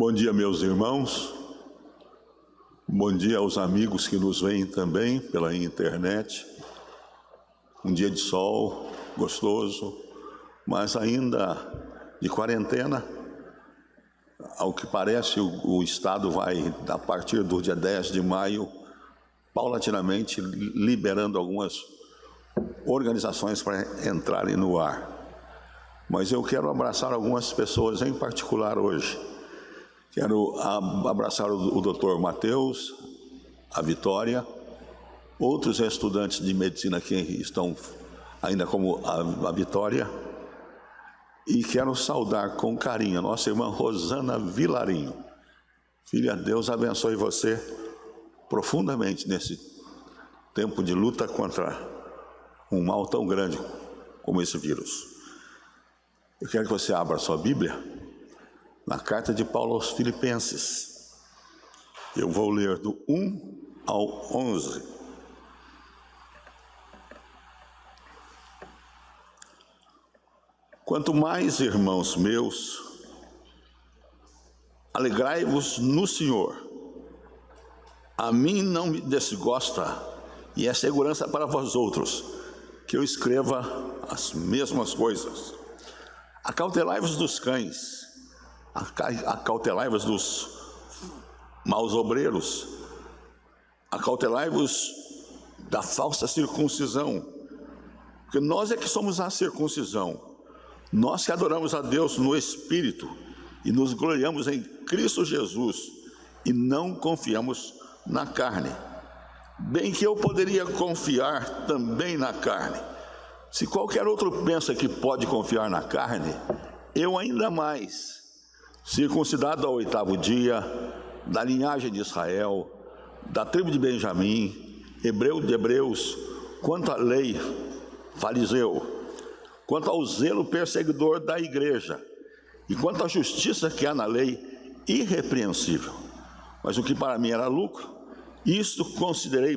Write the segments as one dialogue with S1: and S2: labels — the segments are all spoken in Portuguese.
S1: Bom dia, meus irmãos. Bom dia aos amigos que nos veem também pela internet. Um dia de sol gostoso, mas ainda de quarentena. Ao que parece, o Estado vai, a partir do dia 10 de maio, paulatinamente liberando algumas organizações para entrarem no ar. Mas eu quero abraçar algumas pessoas em particular hoje. Quero abraçar o Dr. Mateus, a Vitória, outros estudantes de medicina que estão ainda como a Vitória, e quero saudar com carinho a nossa irmã Rosana Vilarinho. Filha, Deus abençoe você profundamente nesse tempo de luta contra um mal tão grande como esse vírus. Eu quero que você abra a sua Bíblia na carta de Paulo aos Filipenses. Eu vou ler do 1 ao 11. Quanto mais, irmãos meus, alegrai-vos no Senhor. A mim não me desgosta, e é segurança para vós outros, que eu escreva as mesmas coisas. Acautelai-vos dos cães, acautelai-vos dos maus obreiros, acautelai-vos da falsa circuncisão, porque nós é que somos a circuncisão, nós que adoramos a Deus no Espírito e nos gloriamos em Cristo Jesus e não confiamos na carne. Bem que eu poderia confiar também na carne. Se qualquer outro pensa que pode confiar na carne, eu ainda mais. Circuncidado ao 8º dia, da linhagem de Israel, da tribo de Benjamim, hebreu de hebreus, quanto à lei, fariseu, quanto ao zelo perseguidor da igreja, e quanto à justiça que há na lei, irrepreensível. Mas o que para mim era lucro, isto considerei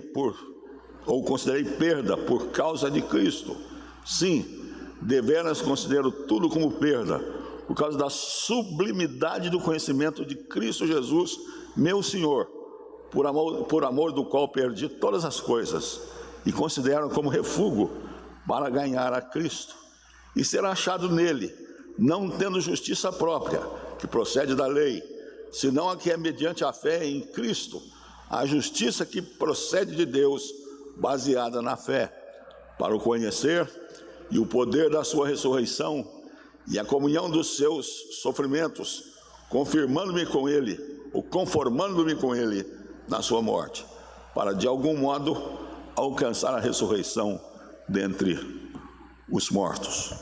S1: perda por causa de Cristo. Sim, deveras considero tudo como perda, por causa da sublimidade do conhecimento de Cristo Jesus, meu Senhor, por amor do qual perdi todas as coisas, e considero como refúgio para ganhar a Cristo, e ser achado nele, não tendo justiça própria, que procede da lei, senão a que é mediante a fé em Cristo, a justiça que procede de Deus, baseada na fé, para o conhecer e o poder da sua ressurreição, e a comunhão dos seus sofrimentos, confirmando-me com ele, ou conformando-me com ele na sua morte, para de algum modo alcançar a ressurreição dentre os mortos.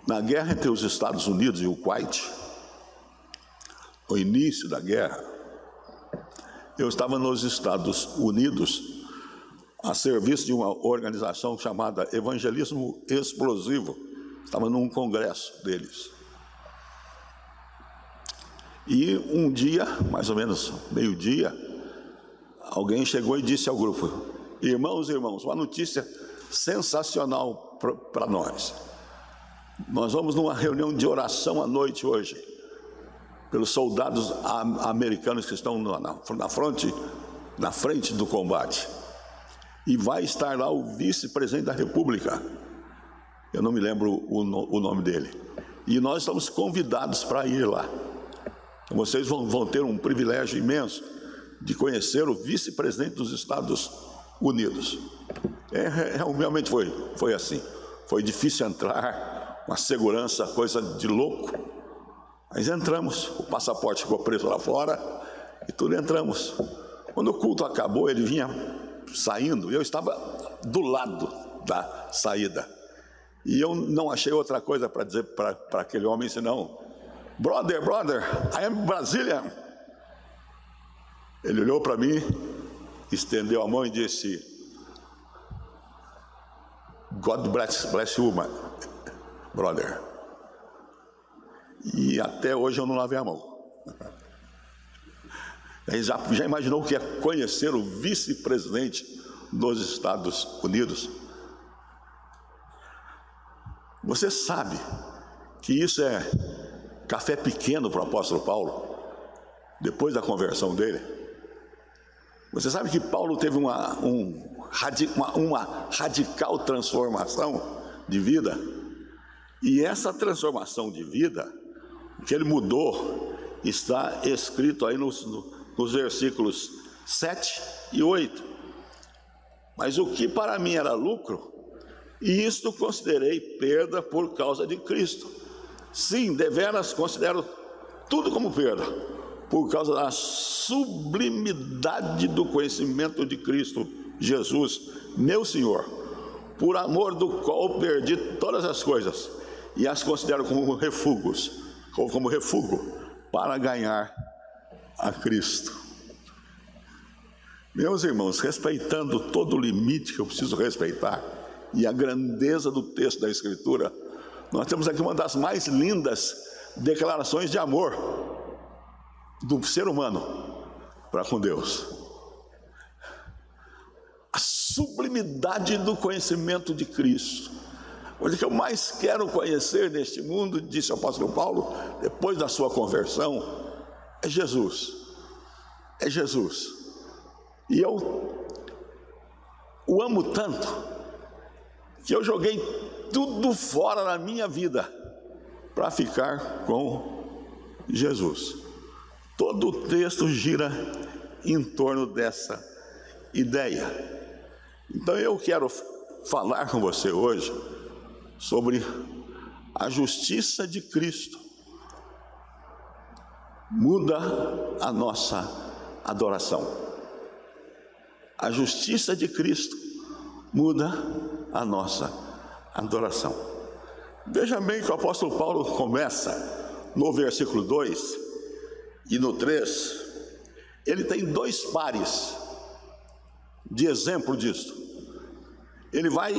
S1: Na guerra entre os Estados Unidos e o Kuwait, no início da guerra, eu estava nos Estados Unidos a serviço de uma organização chamada Evangelismo Explosivo. Estava num congresso deles. E um dia, mais ou menos meio-dia, alguém chegou e disse ao grupo: irmãos e irmãos, uma notícia sensacional para nós. Nós vamos numa reunião de oração à noite hoje, pelos soldados americanos que estão na frente do combate. E vai estar lá o vice-presidente da República, eu não me lembro o nome dele, e nós estamos convidados para ir lá. Então vocês vão ter um privilégio imenso de conhecer o vice-presidente dos Estados Unidos. Realmente foi assim, foi difícil entrar, uma segurança, coisa de louco, mas entramos, o passaporte ficou preso lá fora, e tudo entramos. Quando o culto acabou, ele vinha saindo, eu estava do lado da saída, e eu não achei outra coisa para dizer para aquele homem senão: brother, I am Brazilian. Ele olhou para mim, estendeu a mão e disse: God bless you, my brother. E até hoje eu não lavei a mão. Já imaginou o que é conhecer o vice-presidente dos Estados Unidos? Você sabe que isso é café pequeno para o apóstolo Paulo, depois da conversão dele. Você sabe que Paulo teve uma radical transformação de vida, e essa transformação de vida, o que ele mudou, está escrito aí nos versículos 7 e 8. Mas o que para mim era lucro, e isto considerei perda por causa de Cristo. Sim, deveras considero tudo como perda, por causa da sublimidade do conhecimento de Cristo Jesus, meu Senhor, por amor do qual perdi todas as coisas e as considero como refúgio para ganhar a Cristo. Meus irmãos, respeitando todo o limite que eu preciso respeitar e a grandeza do texto da Escritura, nós temos aqui uma das mais lindas declarações de amor do ser humano para com Deus. A sublimidade do conhecimento de Cristo. O que eu mais quero conhecer neste mundo, disse o apóstolo Paulo, depois da sua conversão, é Jesus. É Jesus. E eu o amo tanto, que eu joguei tudo fora da minha vida para ficar com Jesus. Todo o texto gira em torno dessa ideia. Então eu quero falar com você hoje sobre a justiça de Cristo. Muda a nossa adoração. A justiça de Cristo muda a nossa adoração. Veja bem que o apóstolo Paulo começa no versículo 2 e no 3, ele tem dois pares de exemplo disso. Ele vai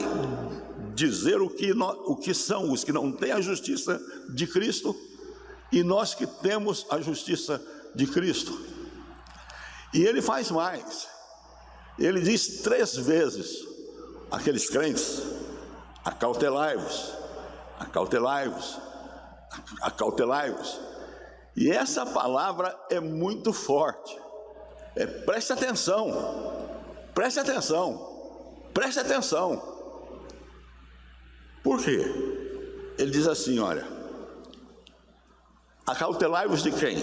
S1: dizer o que são os que não têm a justiça de Cristo e nós que temos a justiça de Cristo. E ele faz mais. Ele diz 3 vezes àqueles crentes: acautelai-vos, acautelai-vos, acautelai-vos. E essa palavra é muito forte. Preste atenção, preste atenção, preste atenção. Por quê? Ele diz assim, olha: acautelai-vos de quem?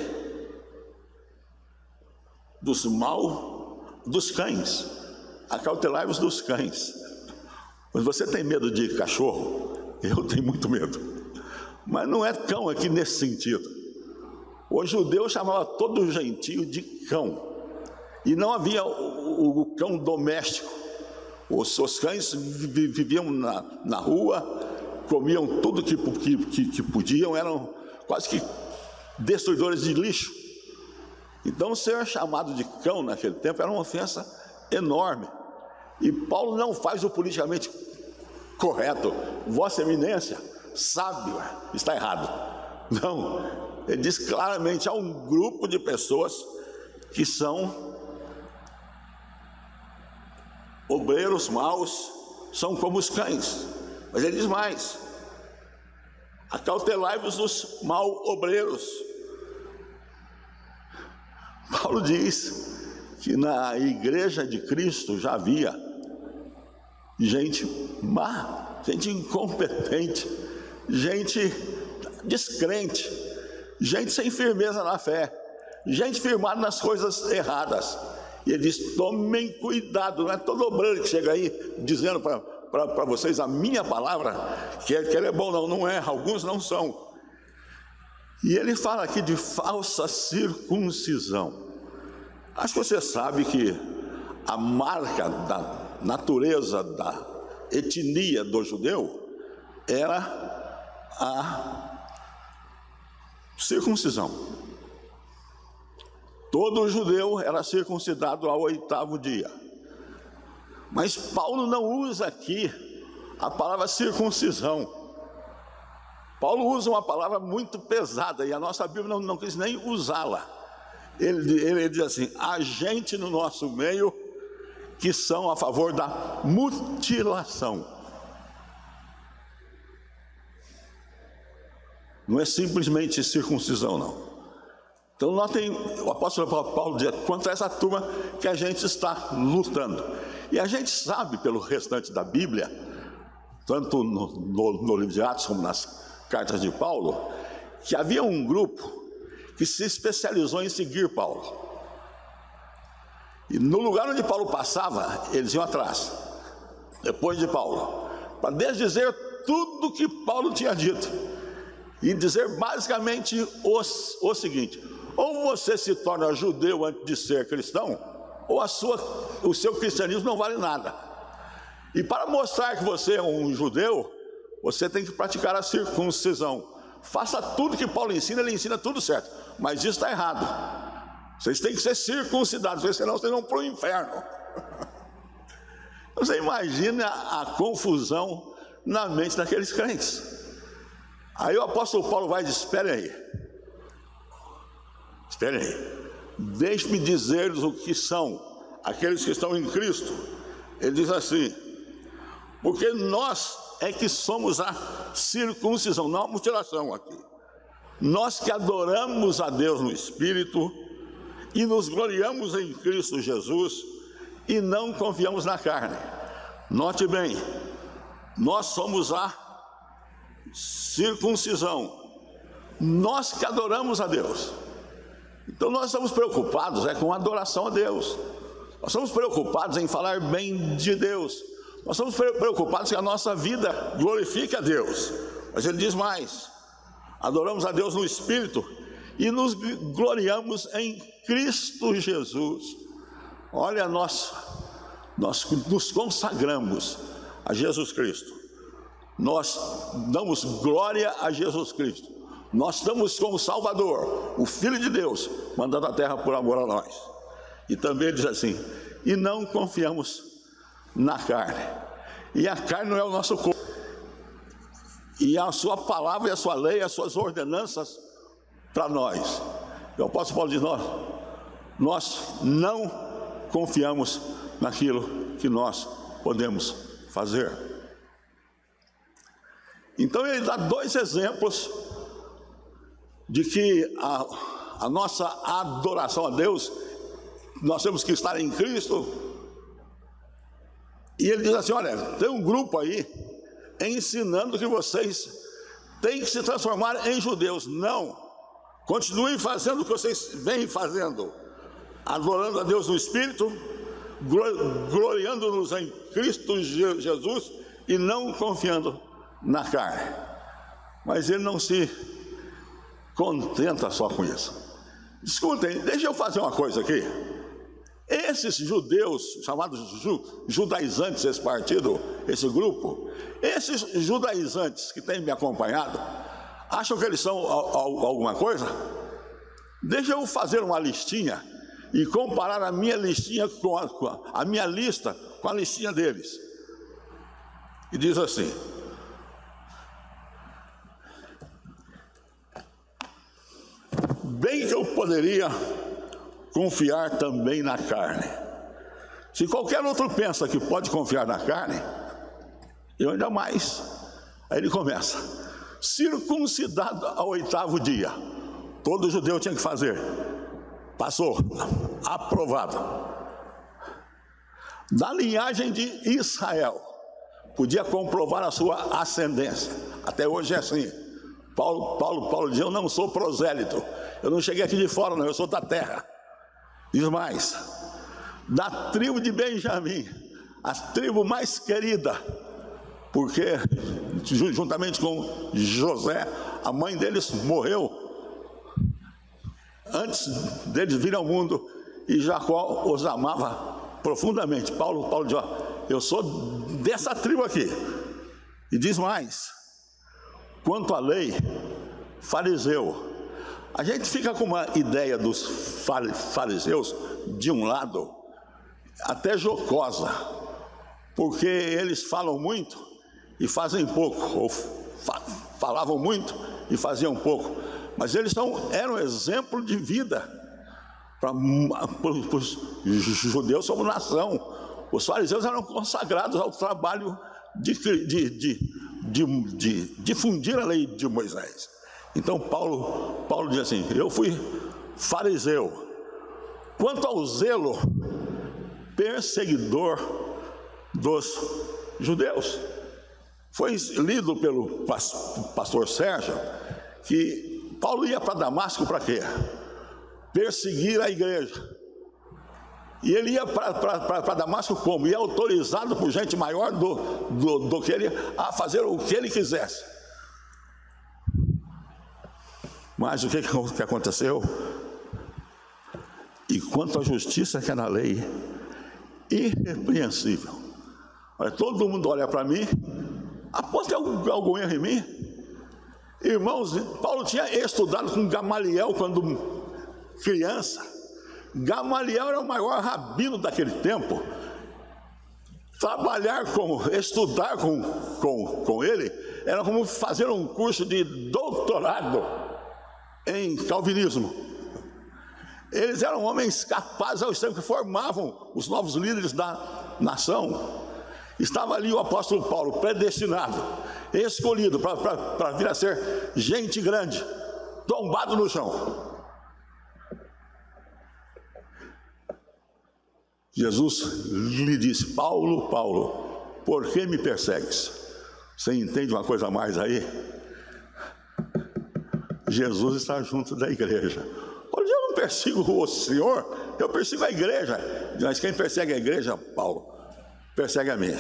S1: Dos cães. Acautelai-vos dos cães. Mas você tem medo de cachorro? Eu tenho muito medo. Mas não é cão aqui nesse sentido. O judeu chamava todo o gentio de cão. E não havia o cão doméstico. Os cães viviam na rua, comiam tudo que podiam, eram quase que destruidores de lixo. Então ser chamado de cão naquele tempo era uma ofensa enorme. E Paulo não faz o politicamente correto. Vossa Eminência sabe, está errado. Não, ele diz claramente: há um grupo de pessoas que são obreiros maus, são como os cães. Mas ele diz mais: acautelai-vos dos mal-obreiros. Paulo diz que na igreja de Cristo já havia gente má, gente incompetente, gente descrente, gente sem firmeza na fé, gente firmada nas coisas erradas. E ele diz: tomem cuidado, não é todo obreiro que chega aí dizendo para vocês a minha palavra, que ele é bom, não é, alguns não são. E ele fala aqui de falsa circuncisão. Acho que você sabe que a marca da natureza, da etnia do judeu, era a circuncisão. Todo judeu era circuncidado ao 8º dia. Mas Paulo não usa aqui a palavra circuncisão. Paulo usa uma palavra muito pesada e a nossa Bíblia não quis nem usá-la. Ele diz assim: há gente no nosso meio que são a favor da mutilação. Não é simplesmente circuncisão, não. Então notem, o apóstolo Paulo diz contra essa turma que a gente está lutando. E a gente sabe pelo restante da Bíblia, tanto no livro de Atos como nas cartas de Paulo, que havia um grupo que se especializou em seguir Paulo. E no lugar onde Paulo passava, eles iam atrás, depois de Paulo, para desdizer tudo que Paulo tinha dito e dizer basicamente o seguinte: ou você se torna judeu antes de ser cristão, ou o seu cristianismo não vale nada. E para mostrar que você é um judeu, você tem que praticar a circuncisão. Faça tudo que Paulo ensina, ele ensina tudo certo, mas isso está errado. Vocês têm que ser circuncidados, senão vocês vão para o inferno. Você imagina a confusão na mente daqueles crentes. Aí o apóstolo Paulo vai e diz: esperem aí, deixe-me dizer-lhes o que são aqueles que estão em Cristo. Ele diz assim: porque nós é que somos a circuncisão, não a mutilação aqui. Nós que adoramos a Deus no Espírito e nos gloriamos em Cristo Jesus e não confiamos na carne. Note bem, nós somos a circuncisão, nós que adoramos a Deus. Então nós estamos preocupados com a adoração a Deus. Nós estamos preocupados em falar bem de Deus. Nós estamos preocupados que a nossa vida glorifique a Deus. Mas ele diz mais: adoramos a Deus no Espírito e nos gloriamos em Cristo Jesus. Olha, nós nos consagramos a Jesus Cristo. Nós damos glória a Jesus Cristo. Nós estamos com o Salvador, o Filho de Deus, mandando a terra por amor a nós. E também ele diz assim: e não confiamos na carne. E a carne não é o nosso corpo. E a sua palavra e a sua lei, as suas ordenanças para nós. O apóstolo Paulo diz: nós não confiamos naquilo que nós podemos fazer. Então ele dá dois exemplos de que a nossa adoração a Deus, nós temos que estar em Cristo. E ele diz assim: olha, tem um grupo aí ensinando que vocês têm que se transformar em judeus. Não, continuem fazendo o que vocês vêm fazendo, adorando a Deus no Espírito, gloriando-nos em Cristo Jesus e não confiando na carne. Mas ele não se contenta só com isso. Escutem, deixa eu fazer uma coisa aqui. Esses judeus, chamados judaizantes, esse partido, esse grupo, esses judaizantes que têm me acompanhado, acham que eles são alguma coisa? Deixa eu fazer uma listinha e comparar a minha listinha com a minha lista com a listinha deles. E diz assim: bem que eu poderia confiar também na carne. Se qualquer outro pensa que pode confiar na carne, eu ainda mais. Aí ele começa: circuncidado ao 8º dia. Todo judeu tinha que fazer. Passou, aprovado. Da linhagem de Israel, podia comprovar a sua ascendência. Até hoje é assim. Paulo diz: eu não sou prosélito, eu não cheguei aqui de fora não, eu sou da terra. Diz mais: da tribo de Benjamim, a tribo mais querida, porque juntamente com José, a mãe deles morreu antes deles virem ao mundo, e Jacó os amava profundamente. Paulo diz: eu sou dessa tribo aqui. E diz mais: quanto à lei, fariseu. A gente fica com uma ideia dos fariseus, de um lado, até jocosa, porque eles falam muito e fazem pouco, ou falavam muito e faziam pouco, mas eles eram exemplo de vida para os judeus como nação. Os fariseus eram consagrados ao trabalho de difundir a lei de Moisés. Então Paulo diz assim: eu fui fariseu. Quanto ao zelo, perseguidor dos judeus. Foi lido pelo pastor Sérgio que Paulo ia para Damasco para quê? Perseguir a igreja. E ele ia para Damasco como? Ia autorizado por gente maior do que ele a fazer o que ele quisesse. Mas o que aconteceu? E quanto à justiça que é na lei, irrepreensível. Olha, todo mundo olha para mim, aponta algum erro em mim. Irmãos, Paulo tinha estudado com Gamaliel quando criança. Gamaliel era o maior rabino daquele tempo. Estudar com ele era como fazer um curso de doutorado em calvinismo. Eles eram homens capazes ao extremo que formavam os novos líderes da nação. Estava ali o apóstolo Paulo, predestinado, escolhido para vir a ser gente grande, tombado no chão. Jesus lhe disse: Paulo, Paulo, por que me persegues? Você entende uma coisa a mais aí? Jesus está junto da igreja. Olha, eu não persigo o Senhor, eu persigo a igreja. Mas quem persegue a igreja, Paulo, persegue a mim.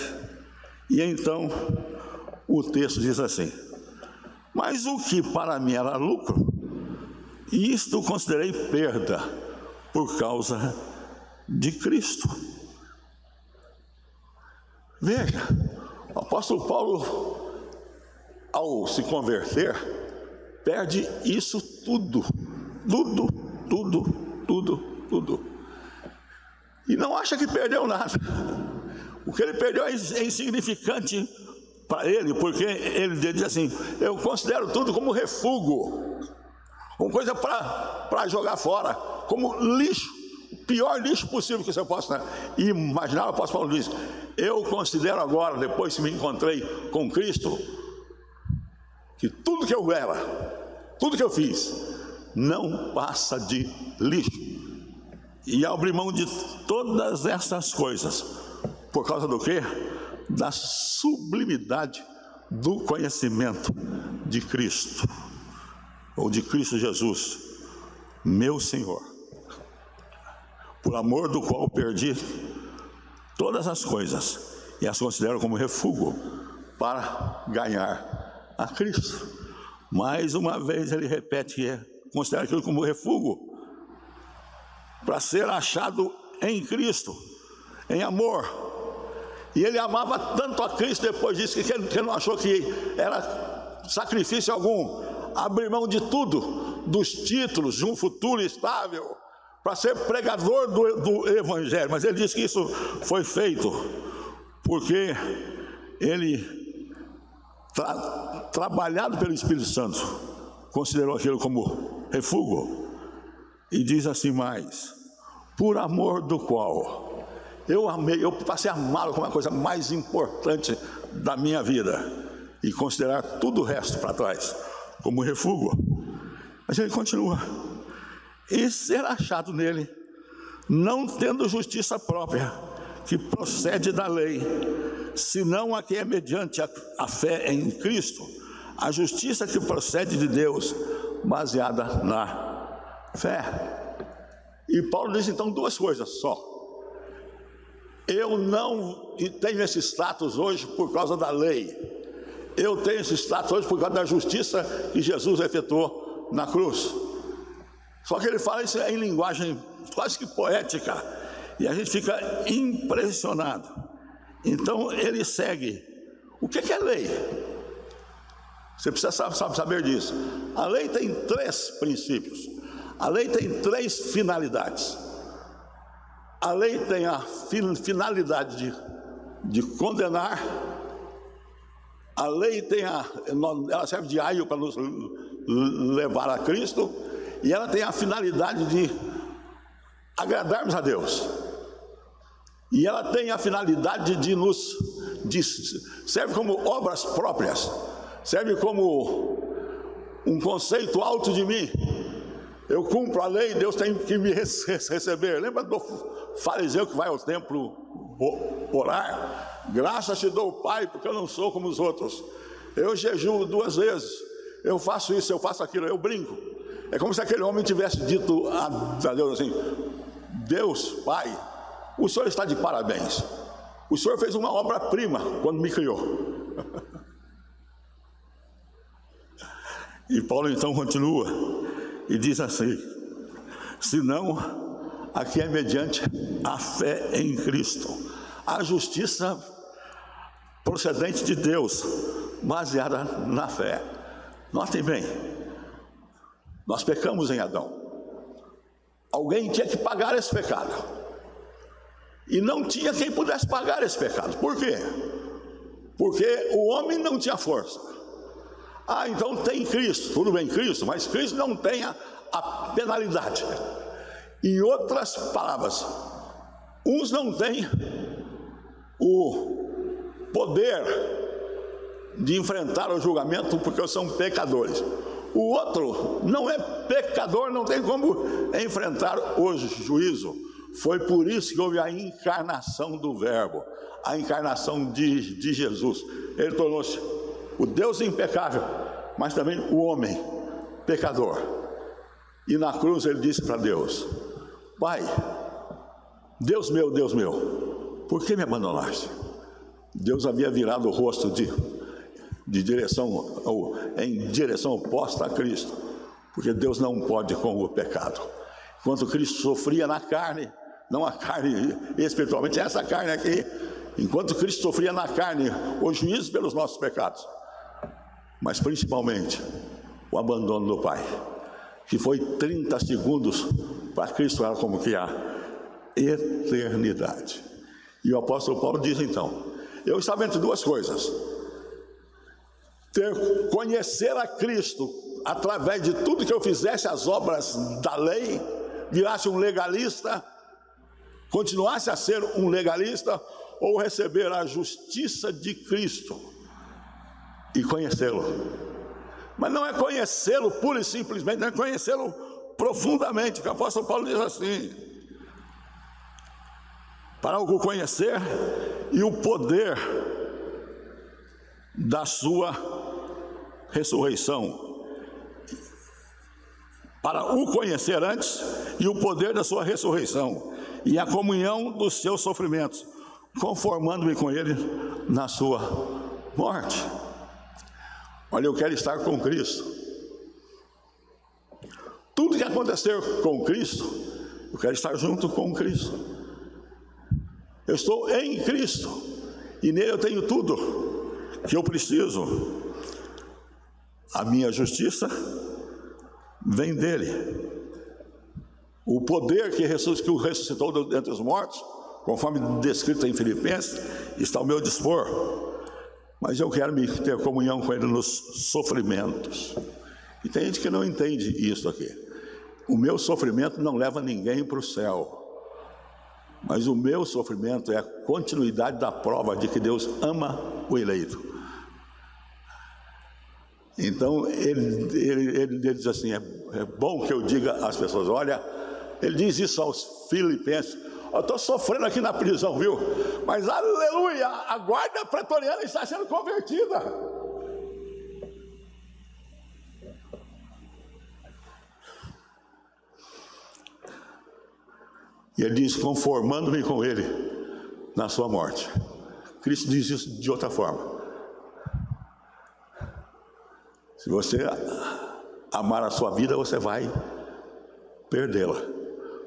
S1: E então o texto diz assim: mas o que para mim era lucro, isto considerei perda por causa de Cristo. Veja, o apóstolo Paulo, ao se converter, perde isso tudo. E não acha que perdeu nada. O que ele perdeu é insignificante para ele, porque ele diz assim: eu considero tudo como refúgio, uma coisa para jogar fora, como lixo, o pior lixo possível que você possa imaginar. O apóstolo Paulo diz: eu considero agora, depois que me encontrei com Cristo, que tudo que eu era, tudo que eu fiz, não passa de lixo. E abrir mão de todas essas coisas, por causa do quê? Da sublimidade do conhecimento de Cristo, ou de Cristo Jesus, meu Senhor, por amor do qual perdi todas as coisas e as considero como refúgio para ganhar a Cristo. Mais uma vez ele repete que considera aquilo como refúgio para ser achado em Cristo, em amor. E ele amava tanto a Cristo depois disso, que ele não achou que era sacrifício algum abrir mão de tudo, dos títulos, de um futuro estável, para ser pregador do Evangelho. Mas ele disse que isso foi feito porque ele, trabalhado pelo Espírito Santo, considerou aquilo como refúgio. E diz assim mais: por amor do qual eu passei a amá-lo como a coisa mais importante da minha vida, e considerar tudo o resto para trás como refúgio. Mas ele continua: e ser achado nele, não tendo justiça própria, que procede da lei, senão a que é mediante a fé em Cristo, a justiça que procede de Deus, baseada na fé. E Paulo diz então duas coisas só: eu não tenho esse status hoje por causa da lei, eu tenho esse status hoje por causa da justiça que Jesus efetuou na cruz. Só que ele fala isso em linguagem quase que poética, e a gente fica impressionado. Então ele segue. O que é lei? Você precisa saber disso. A lei tem 3 princípios. A lei tem 3 finalidades. A lei tem a finalidade de condenar. A lei ela serve de aio para nos levar a Cristo. E ela tem a finalidade de agradarmos a Deus. E ela tem a finalidade serve como obras próprias, serve como um conceito alto de mim. Eu cumpro a lei, Deus tem que me receber. Lembra do fariseu que vai ao templo orar? Graças te dou, Pai, porque eu não sou como os outros. Eu jejuo 2 vezes, eu faço isso, eu faço aquilo, eu brinco. É como se aquele homem tivesse dito a Deus assim: Deus, Pai, o Senhor está de parabéns. O Senhor fez uma obra-prima quando me criou. E Paulo então continua e diz assim: senão, aqui é mediante a fé em Cristo, a justiça procedente de Deus, baseada na fé. Notem bem, nós pecamos em Adão. Alguém tinha que pagar esse pecado, e não tinha quem pudesse pagar esse pecado. Por quê? Porque o homem não tinha força. Ah, então tem Cristo, tudo bem, Cristo, mas Cristo não tem a penalidade. Em outras palavras, uns não têm o poder de enfrentar o julgamento porque são pecadores. O outro não é pecador, não tem como enfrentar o juízo. Foi por isso que houve a encarnação do Verbo, a encarnação de Jesus. Ele tornou-se o Deus impecável, mas também o homem pecador. E na cruz ele disse para Deus: Pai, Deus meu, por que me abandonaste? Deus havia virado o rosto em direção oposta a Cristo, porque Deus não pode com o pecado. Enquanto Cristo sofria na carne, não a carne espiritualmente, essa carne aqui, enquanto Cristo sofria na carne o juízo pelos nossos pecados, mas principalmente o abandono do Pai, que foi 30 segundos, para Cristo era como que a eternidade. E o apóstolo Paulo diz então: eu estava entre 2 coisas: conhecer a Cristo através de tudo que eu fizesse as obras da lei, virasse um legalista, continuasse a ser um legalista, ou receber a justiça de Cristo e conhecê-lo. Mas não é conhecê-lo pura e simplesmente, não é conhecê-lo profundamente, que o apóstolo Paulo diz assim: para o conhecer e o poder da sua ressurreição, para o conhecer antes e o poder da sua ressurreição e a comunhão dos seus sofrimentos, conformando-me com ele na sua morte. Olha, eu quero estar com Cristo. Tudo que acontecer com Cristo, eu quero estar junto com Cristo. Eu estou em Cristo e nele eu tenho tudo que eu preciso. A minha justiça vem dele. O poder que o ressuscitou dentre os mortos, conforme descrito em Filipenses, está ao meu dispor. Mas eu quero ter comunhão com ele nos sofrimentos. E tem gente que não entende isso aqui. O meu sofrimento não leva ninguém para o céu, mas o meu sofrimento é a continuidade da prova de que Deus ama o eleito. Então ele diz assim: é bom que eu diga às pessoas, olha, ele diz isso aos filipenses: eu estou sofrendo aqui na prisão, viu? Mas aleluia, a guarda pretoriana está sendo convertida. E ele diz: conformando-me com ele na sua morte. Cristo diz isso de outra forma: se você amar a sua vida, você vai perdê-la.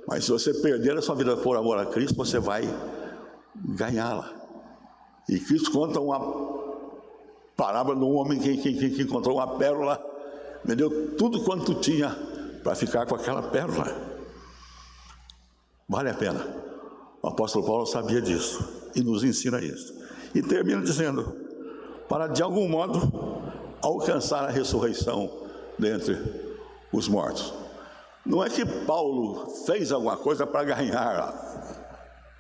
S1: Mas se você perder a sua vida por amor a Cristo, você vai ganhá-la. E Cristo conta uma parábola de um homem que encontrou uma pérola, vendeu tudo quanto tinha para ficar com aquela pérola. Vale a pena. O apóstolo Paulo sabia disso e nos ensina isso. E termina dizendo: para de algum modo alcançar a ressurreição dentre os mortos. Não é que Paulo fez alguma coisa para ganhar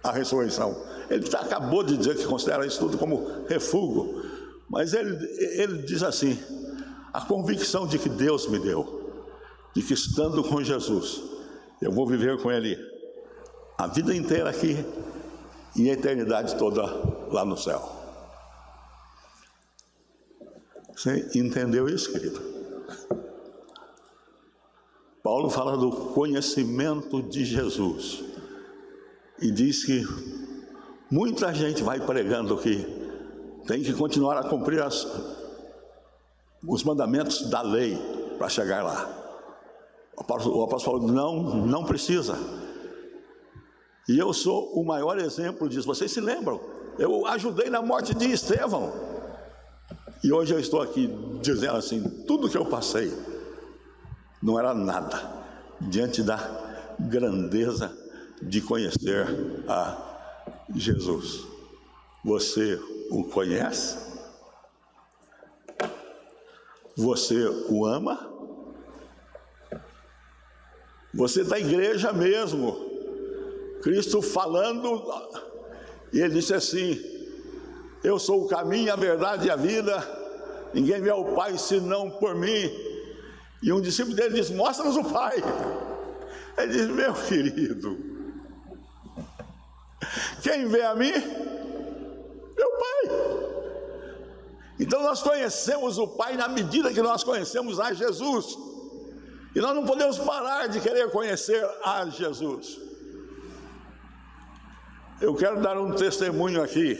S1: a ressurreição. Ele acabou de dizer que considera isso tudo como refúgio. Mas ele diz assim: a convicção de que Deus me deu, de que estando com Jesus, eu vou viver com Ele a vida inteira aqui e a eternidade toda lá no céu. Você entendeu isso, querido? Paulo fala do conhecimento de Jesus e diz que muita gente vai pregando que tem que continuar a cumprir os mandamentos da lei para chegar lá. O apóstolo falou, não precisa. E eu sou o maior exemplo disso. Vocês se lembram? Eu ajudei na morte de Estevão. E hoje eu estou aqui dizendo assim, tudo que eu passei não era nada diante da grandeza de conhecer a Jesus. Você o conhece? Você o ama? Você da igreja mesmo, Cristo falando, e ele disse assim, eu sou o caminho, a verdade e a vida, ninguém vê ao Pai senão por mim. E um discípulo dele disse, mostra-nos o Pai. Ele disse, meu querido, quem vê a mim, meu Pai. Então nós conhecemos o Pai na medida que nós conhecemos a Jesus. E nós não podemos parar de querer conhecer a Jesus. Eu quero dar um testemunho aqui,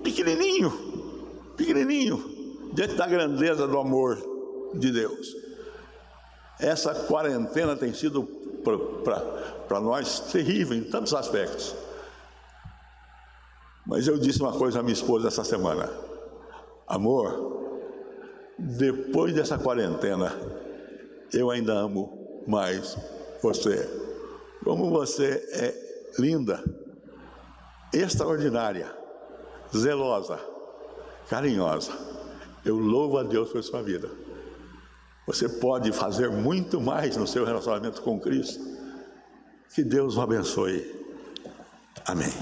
S1: pequenininho, diante da grandeza do amor de Deus. Essa quarentena tem sido para nós terrível em tantos aspectos. Mas eu disse uma coisa à minha esposa essa semana, amor, depois dessa quarentena, eu ainda amo mais você. Como você é linda, extraordinária, zelosa, carinhosa. Eu louvo a Deus por sua vida. Você pode fazer muito mais no seu relacionamento com Cristo. Que Deus o abençoe. Amém.